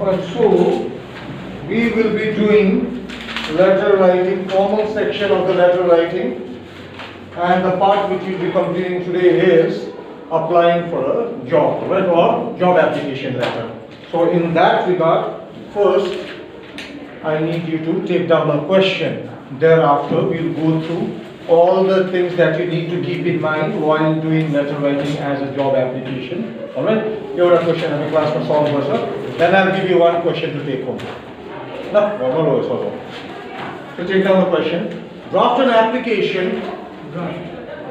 So we will be doing letter writing, formal section of the letter writing, and the part which we'll be completing today is applying for a job, right, or job application letter. So in that regard, first I need you to take down a question. Thereafter we'll go through all the things that you need to keep in mind while doing letter writing as a job application. Alright? You have a question in the class for solve person. Then I'll give you one question to take home. No, no, so take down the question. Draft an application.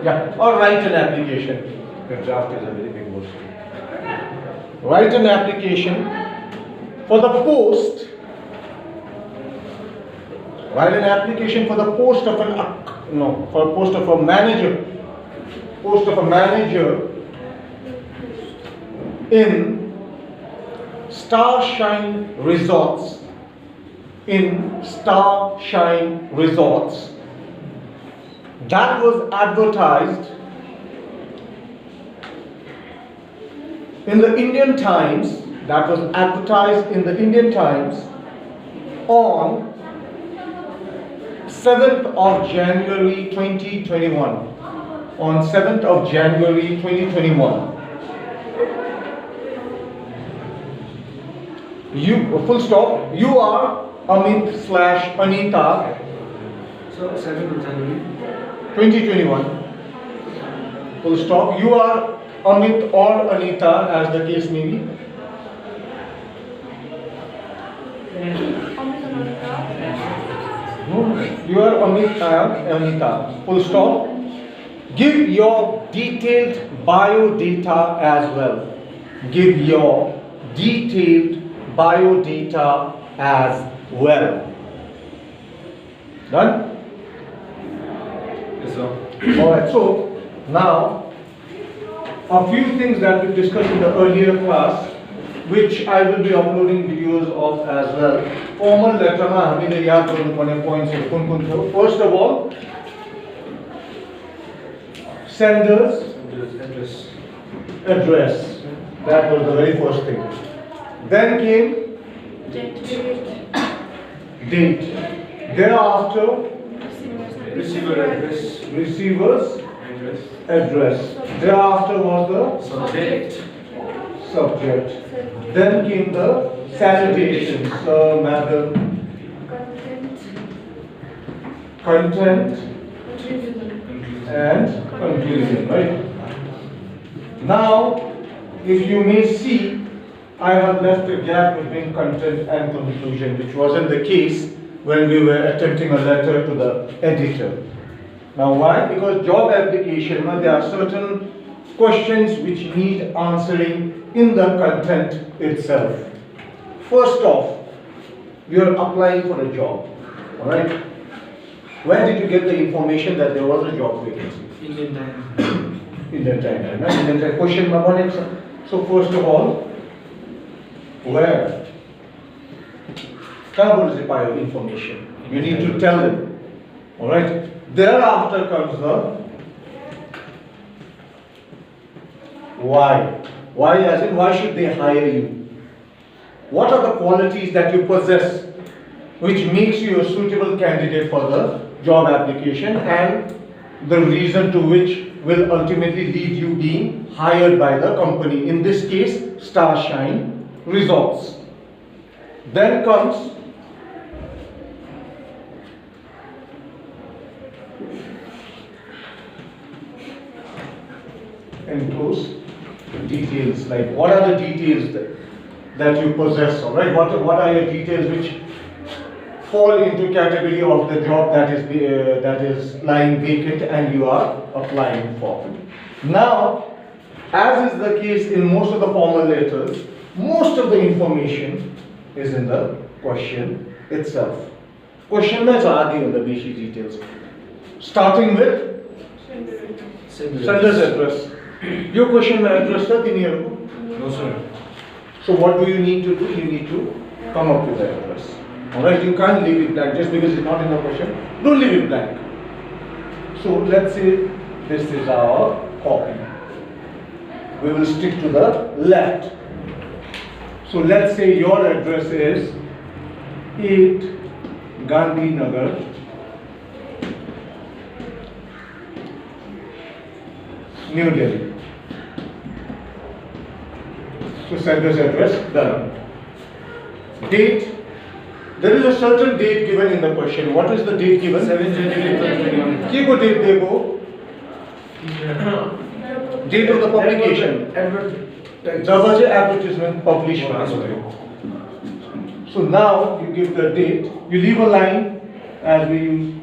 Yeah, or write an application. Draft is a very big word. Write an application for the post. Write an application for the post of for a post of a manager. Post of a manager in Starshine Resorts. In Starshine Resorts. That was advertised in the Indian Times. That was advertised in the Indian Times on 7th of January 2021. On 7th of January 2021. Full stop. You are Amit/Anita. So 7th of January 2021. Full stop. You are Amit or Anita, as the case may be. You are Amit and Anita. Full stop. Give your detailed bio data as well. Give your detailed bio data as well. Done? Yes, sir. Alright, so now a few things that we discussed in the earlier class, which I will be uploading videos of as well. Formal letter ma hamile yaad garnu points kun tho. First of all, sender's address. That was the very first thing. Then came date. Thereafter, receiver's address. Thereafter was the subject. Then came the salutation, sir, madam, content, and conclusion, right? Now, if you may see, I have left a gap between content and conclusion, which wasn't the case when we were attempting a letter to the editor. Now why? Because job application, there are certain questions which need answering in the content itself. First off, you are applying for a job, alright? Where did you get the information that there was a job vacancy? Indian Time. Indian Time, right? Indian Time. Question number one. So first of all, where? What is the bio information? You need to tell them, alright? Thereafter comes the why. Why as in why should they hire you? What are the qualities that you possess which makes you a suitable candidate for the job application, and the reason to which will ultimately lead you being hired by the company, in this case Starshine Resorts. Then comes enclose details, like what are the details that you possess, alright? What are your details which fall into category of the job that is lying vacant and you are applying for. Now, as is the case in most of the formal letters, most of the information is in the question itself. Question mein saadi on the basic details, starting with sender's address. Your question mein address tha tini ko? No, sir. So what do you need to do? You need to come up with the address. Alright, you can't leave it blank just because it's not in the question. Don't leave it blank. So let's say this is our copy. We will stick to the left. So let's say your address is 8 Gandhi Nagar, New Delhi. So send this address, done. Date. There is a certain date given in the question. What is the date given? 7 January 2021. Kiko date debo. Date of the publication. Jab advertisement published. So now you give the date. You leave a line as we use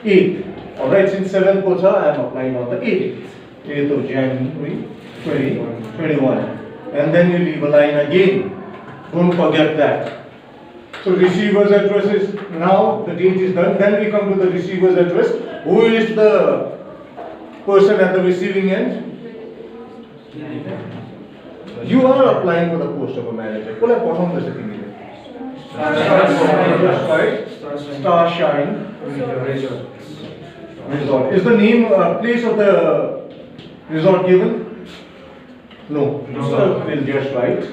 8. Alright, since 7 kotha, I am applying on the 8th. 8th of January 2021. And then you leave a line again. Don't forget that. So receiver's address is now, the date is done. Then we come to the receiver's address. Who is the person at the receiving end? You are applying for the post of a manager. Star Shine Resort. Is the name, place of the resort given? No. So we'll just write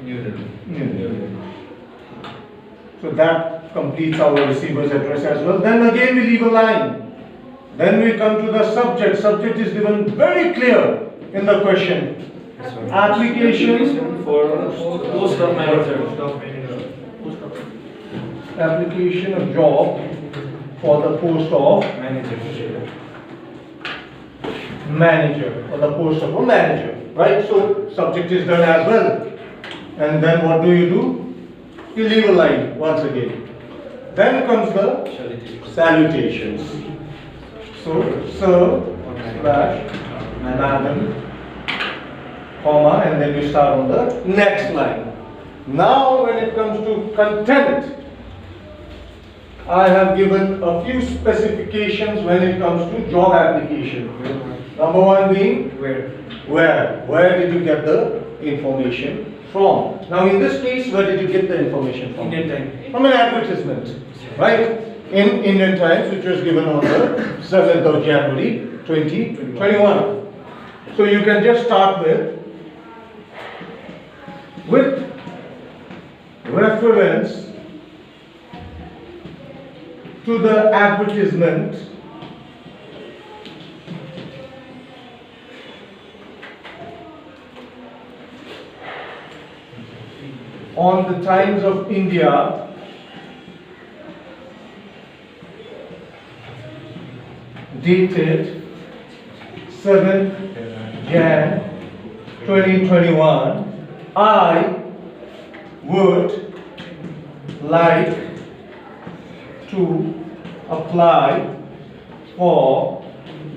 New Delhi. New Delhi. So that completes our receiver's address as well. Then again we leave a line. Then we come to the subject. Subject is given very clear in the question. Application for post of manager. Application of job for the post of manager, or the post of a manager, right? So subject is done as well. And then what do? You leave a line once again. Then comes the salutations. So, sir, slash, madam, comma, and then you start on the next line. Now when it comes to content, I have given a few specifications when it comes to job application. Number one being, where did you get the information from? Now in this case, where did you get the information from? Indian Time. From an advertisement, right? In Indian Times, which was given on the 7th of January 2021. So you can just start with reference to the advertisement on the Times of India dated 7th Jan 2021, I would like to apply for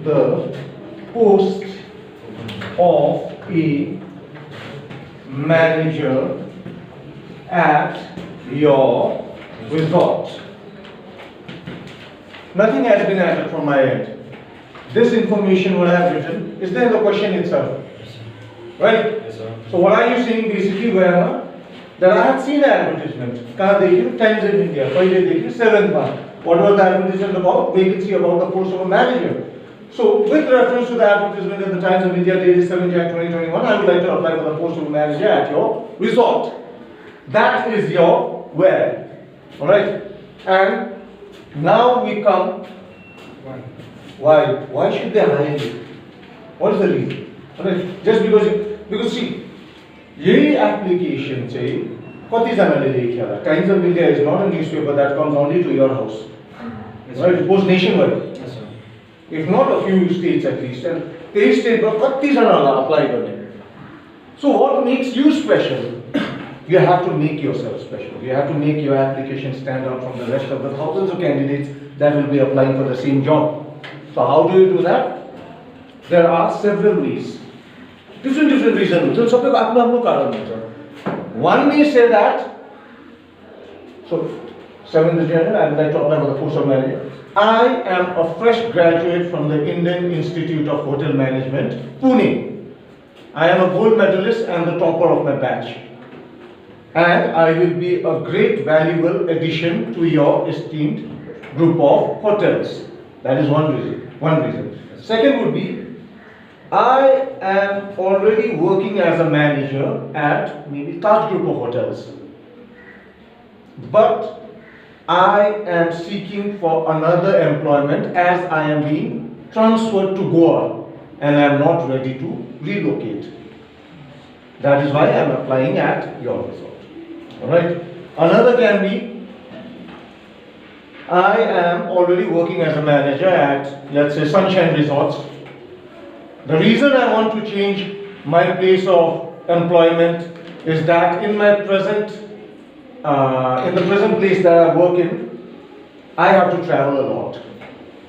the post of a manager at your resort. Nothing has been added from my end. This information what I have written is there in the question itself. Right? Yes, sir. So what are you saying basically, Vayama? That I have seen the advertisement. Kahan dekhi? Times of India. Pahle dekhi, 7th one. What was the advertisement about? Vacancy about the post of a manager. So with reference to the advertisement in the Times of India dated 7 Jan 2021, I would like to apply for the post of a manager at your resort. That is your where. Alright? And now we come. Why? Why should they hire you? What is the reason? Alright? Just because see, ये application say, कति जनाले लेख्या होला? Times of India is not a newspaper that comes only to your house. Right? It goes nationwide. Yes, sir. If not a few states at least, and they state कति जनाले apply गर्ने? So what makes you special? You have to make yourself special. You have to make your application stand out from the rest of the thousands of candidates that will be applying for the same job. So how do you do that? There are several ways. Different reasons. So सबको आफ्नो कारण हुन्छ. One may say that. So 7th January, I would like to apply for the post of manager. I am a fresh graduate from the Indian Institute of Hotel Management, Pune. I am a gold medalist and the topper of my batch. And I will be a great valuable addition to your esteemed group of hotels. That is one reason. Second would be, I am already working as a manager at maybe Taj Group of Hotels. But I am seeking for another employment as I am being transferred to Goa and I am not ready to relocate. That is why I am applying at your resort. Alright. Another can be I am already working as a manager at, let's say, Sunshine Resorts. The reason I want to change my place of employment is that in my present, in the present place that I work in, I have to travel a lot.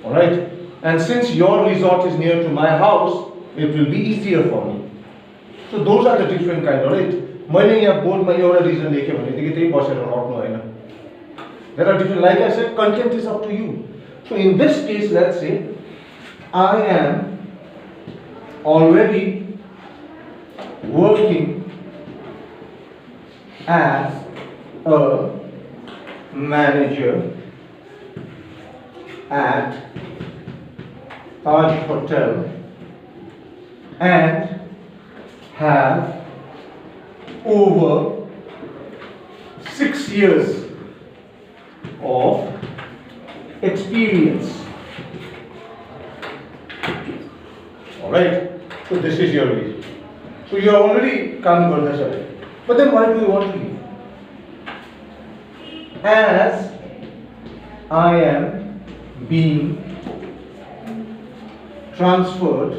Alright? And since your resort is near to my house, it will be easier for me. So those are the different kinds, alright? मैले यहाँ बोर्डमा एउटा region लेखेँ भनेदेखि त्यही बसेर रट्नु होइन. There are different, like I said, content is up to you. So in this case, let's say, I am already working as a manager at Taj Hotel and have over 6 years of experience. Alright, so this is your reason. So you are already come for this already. But then why do you want to leave? As I am being transferred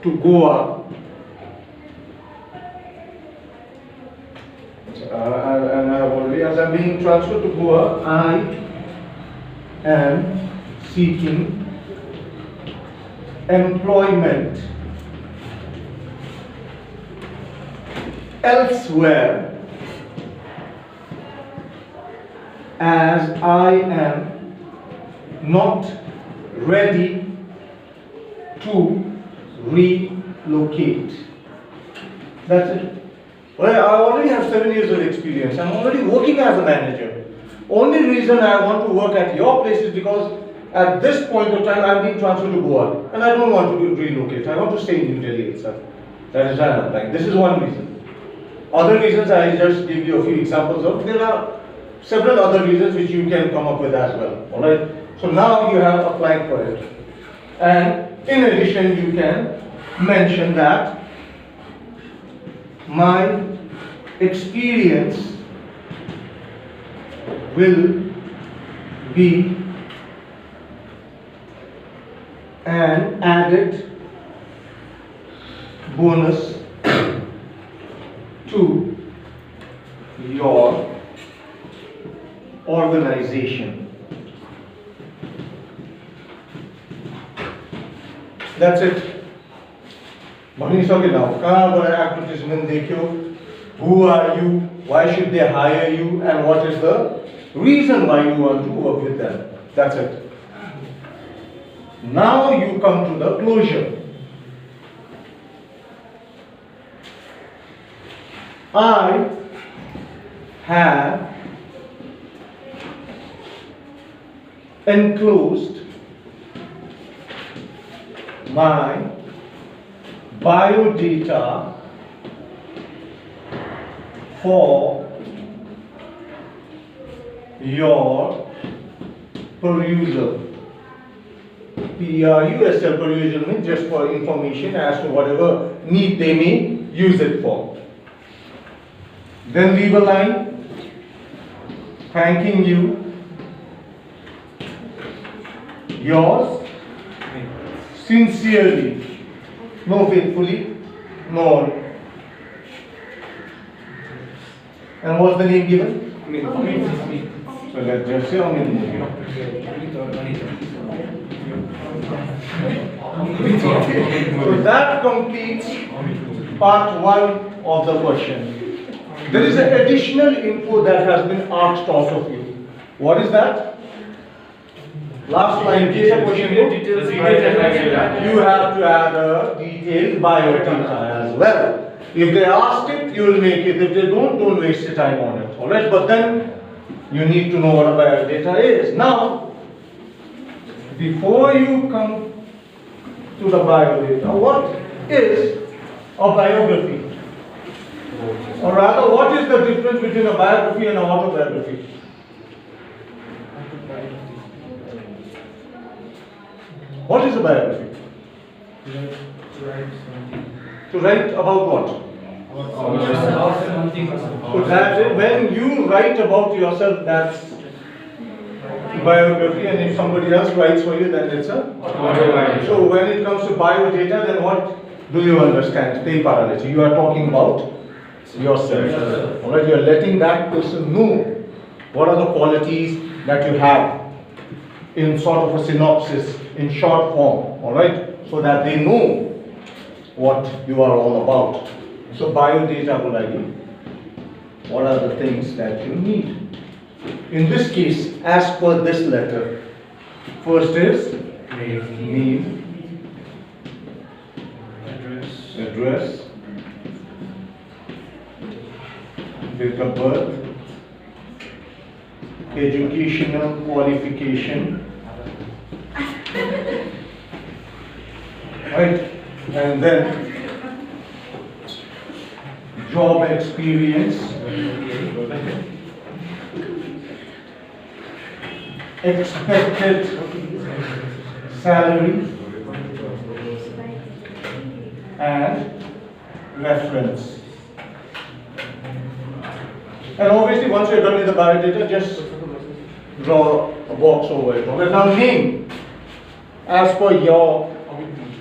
to Goa, and I have already, as I am being transferred to Goa, I am seeking employment elsewhere as I am not ready to relocate. That's it. Well, I already have 7 years of experience. I'm already working as a manager. Only reason I want to work at your place is because at this point of time I'm being transferred to Goa and I don't want to relocate. I want to stay in New Delhi itself. That is why I'm applying. This is one reason. Other reasons I just give you a few examples of. There are several other reasons which you can come up with as well. Alright? So now you have applied for it. And in addition, you can mention that my experience will be an added bonus to your organization. That's it. Advertisement देखियो, who are you, why should they hire you, and what is the reason why you want to work with them. That's it. Now you come to the closure. I have enclosed my biodata for your perusal. PRUSL, perusal means just for information as to whatever need they may use it for. Then leave a line thanking you. Yours sincerely, no faithfully, no. And what's the name given? So let's just say Amit. So that completes part 1 of the question. There is an additional info that has been asked out of you. What is that? Last line, in case of question, you have to add a detailed biodata as well. If they asked it, you will make it. If they don't waste your time on it. Alright, but then you need to know what a biodata is. Now, before you come to the biodata, what is a biography? Or rather, what is the difference between a biography and an autobiography? What is a biography? To write about what? So that when you write about yourself, that's biography, and if somebody else writes for you, then it's a autobiography. So when it comes to biodata, then what do you understand? Paper, you are talking about yourself. Alright, you are letting that person know what are the qualities that you have in sort of a synopsis, in short form, alright, so that they know what you are all about. So biodata bolagi, what are the things that you need? In this case, as per this letter, first is name, address, date of birth, educational qualification, right, and then job experience, expected salary, and reference. And obviously, once you're done with the biodata, just draw a box over it. Okay, now name, as per your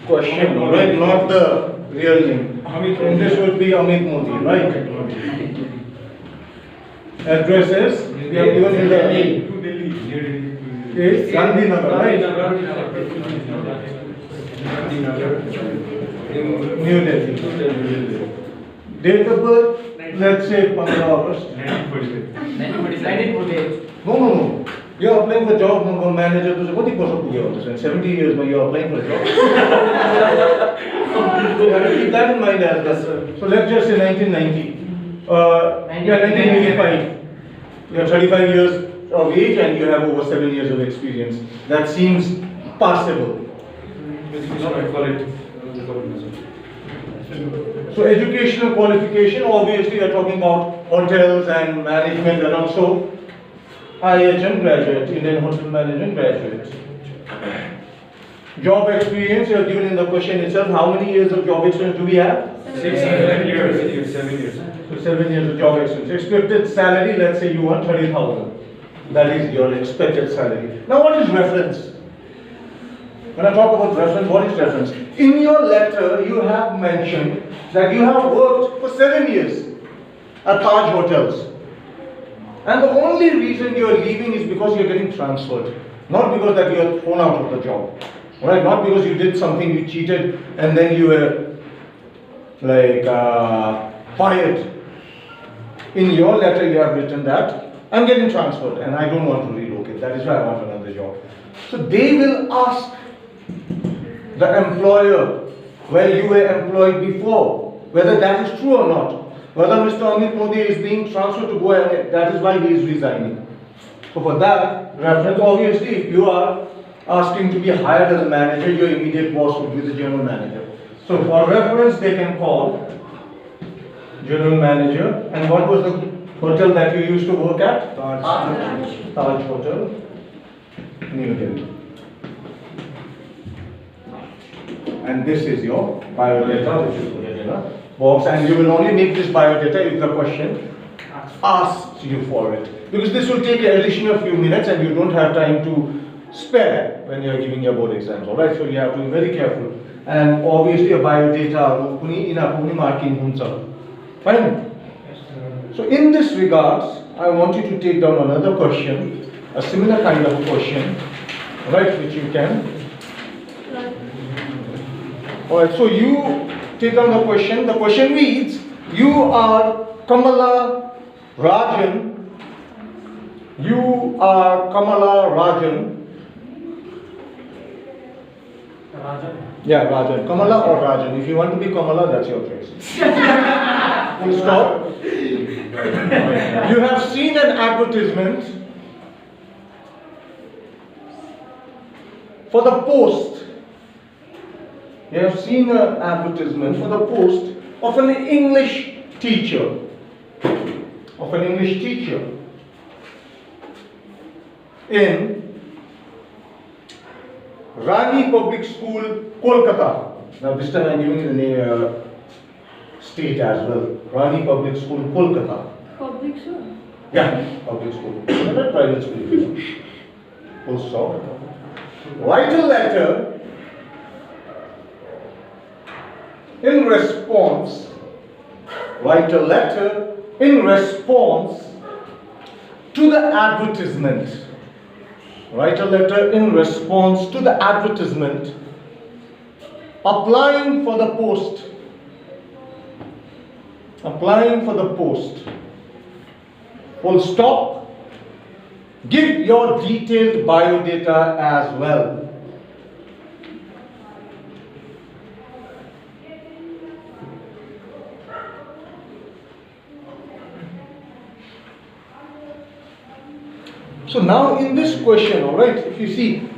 question, right? Not the real name. And this would be Amit Modi, right? Address is, we have given in the is Gandhinagar, right? New Delhi. Date of birth, let's say 15 August. 1948. No. You are applying for job, manager, to what you 70 years, but you are applying for a job. Keep that in mind as well. So let's just say 1990. 1985. You have 35 years of age and you have over 7 years of experience. That seems passable. So educational qualification, obviously you are talking about hotels and management and also IHM graduate, Indian Hotel Management graduate. Job experience, you are given in the question itself, how many years of job experience do we have? 7 years. 7 years. So 7 years of job experience. Expected salary, let's say you want 30,000. That is your expected salary. Now what is reference? When I talk about reference, what is reference? In your letter, you have mentioned that you have worked for 7 years at Taj Hotels. And the only reason you are leaving is because you are getting transferred. Not because that you are thrown out of the job. Right? Not because you did something, you cheated, and then you were like fired. In your letter, you have written that I'm getting transferred and I don't want to relocate. That is why I want another job. So they will ask the employer where you were employed before, whether that is true or not. Whether Mr. Amit Modi is being transferred to go ahead, that is why he is resigning. So for that reference, obviously, if you are asking to be hired as a manager, your immediate boss would be the general manager. So for reference, they can call general manager. And what was the hotel that you used to work at? Taj Hotel, New Delhi. And this is your biodata, which is put in a box, and you will only make this biodata if the question asks you for it. Because this will take an additional few minutes and you don't have time to spare when you are giving your board exams, alright? So you have to be very careful. And obviously a biodata, in marking fine? So in this regards, I want you to take down another question, a similar kind of question, right, which you can. Alright, so you take down the question. The question reads, you are Kamala Rajan. You are Kamala Rajan. Yeah, Rajan. Kamala or Rajan. If you want to be Kamala, that's your choice. Full stop. You have seen an advertisement for the post. You have seen an advertisement for the post of an English teacher. Of an English teacher in Rani Public School, Kolkata. Now this time I am giving you the name, state as well. Rani Public School, Kolkata. Public school. Yeah, public school. Not private school. Full stop. Write a letter in response. Write a letter in response to the advertisement. Write a letter in response to the advertisement applying for the post. Applying for the post. Full stop. Give your detailed biodata as well. So now in this question, alright, if you see,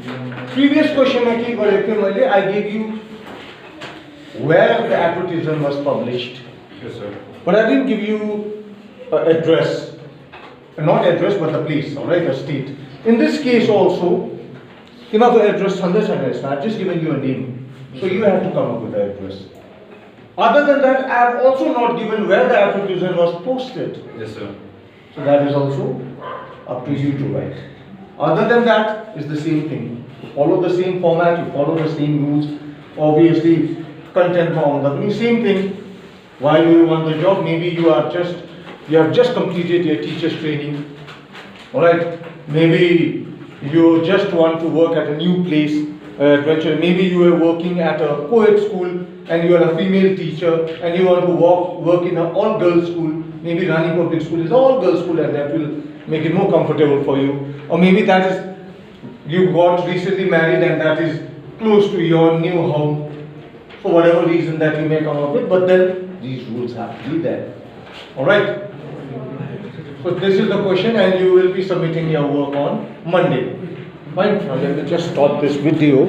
previous question I gave you where the advertisement was published. Yes, sir. But I didn't give you address. Not address, but the place, alright, the state. In this case also, you know the address, Sandesh address. I've just given you a name. So you have to come up with the address. Other than that, I have also not given where the advertisement was posted. Yes, sir. So that is also up to you to write. Other than that, it's the same thing. You follow the same format, you follow the same rules. Obviously, content form, the same thing. While you want the job, maybe you have just completed your teacher's training. Alright, maybe you just want to work at a new place, adventure. Maybe you are working at a co-ed school and you are a female teacher and you want to work in an all-girls school. Maybe Rani Public School is all-girls school and that will make it more comfortable for you. Or maybe that is, you got recently married and that is close to your new home. For whatever reason that you may come up with, but then these rules have to be there. Alright? So this is the question and you will be submitting your work on Monday. Fine, now let me just stop this video.